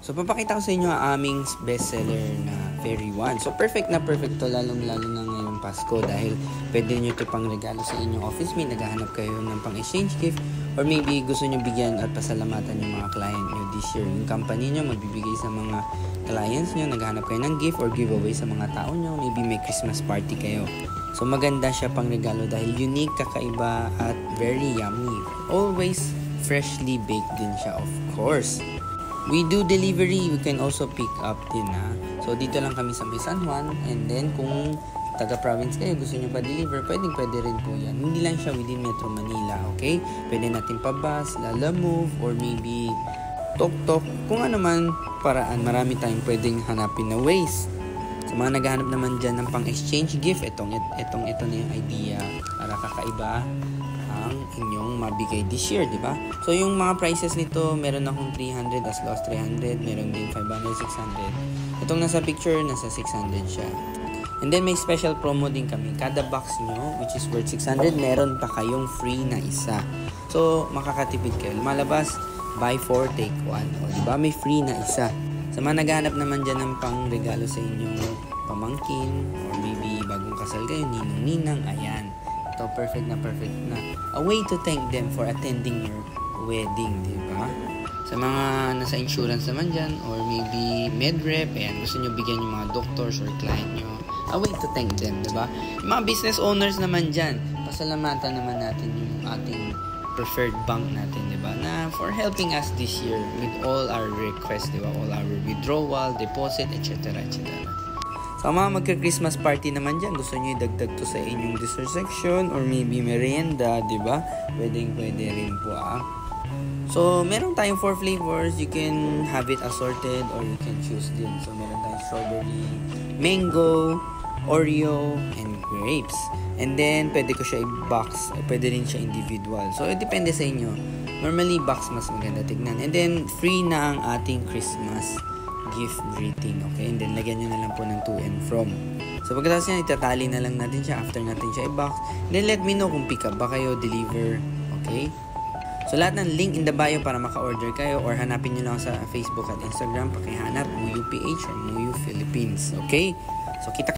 So, papakita ko sa inyo ang aming bestseller na Fairy Wand. So, perfect na perfect to, lalong-lalo na ngayong Pasko dahil pwede nyo ito pang regalo sa inyong office mate. Naghahanap kayo ng pang-exchange gift or maybe gusto nyo bigyan at pasalamatan yung mga client nyo this year. Yung company nyo magbibigay sa mga clients nyo, naghahanap kayo ng gift or giveaway sa mga tao nyo. Maybe may Christmas party kayo. So, maganda siya pang regalo dahil unique, kakaiba at very yummy. Always freshly baked din siya, of course. We do delivery, you can also pick up din So dito lang kami sa May San Juan, and then kung taga-province kayo, gusto nyo pa-deliver, pwede rin po yan. Hindi lang siya within Metro Manila, okay? Pwede natin pa-bus, Lalamove, or maybe tok-tok. Kung ano man paraan, marami tayong pwedeng hanapin na ways. Sa mga naghahanap naman dyan ng pang-exchange gift, ito na yung idea para kakaiba ang inyong mabigay this year, di ba? So, yung mga prices nito, meron akong 300 as low as 300, meron din 500, 600. Itong nasa picture, nasa 600 siya. And then, may special promo din kami. Kada box nyo, which is worth 600, meron pa kayong free na isa. So, makakatipid kayo. Lumalabas, buy 4, take 1. O, di ba? May free na isa. Sa mga naghahanap naman dyan ng pang regalo sa inyong pamangkin, or maybe bagong kasal kayo, ninong-ninang, ayan. Ito, perfect na. A way to thank them for attending your wedding, di ba? Sa mga nasa insurance naman dyan, or maybe medrep, ayan, gusto nyo bigyan yung mga doctors or client nyo, a way to thank them, di ba? Yung mga business owners naman dyan, pasalamatan naman natin yung ating preferred bank natin, di ba? Na for helping us this year with all our requests, di ba? All our withdrawal, deposit, etc. Sa mga magka-Christmas party naman dyan, gusto nyo idagdag to sa inyong dessert section or maybe merienda, di ba? Pwede rin po So, meron tayong 4 flavors. You can have it assorted or you can choose din. So, meron tayong strawberry, mango, Oreo, and grapes. And then, pwede ko siya i-box. Pwede rin siya individual. So, it depende sa inyo. Normally, box mas maganda tignan. And then, free na ang ating Christmas gift greeting, okay? And then, lagyan nyo na lang po ng to and from. So, pagkatapos yan, itatali na lang natin siya after natin siya i-box. Then, let me know kung pick up ba kayo, deliver, okay? So, lahat ng link in the bio para maka-order kayo or hanapin nyo lang sa Facebook at Instagram. Pakihanap, Muyu PH or Muyu Philippines, okay? So, kita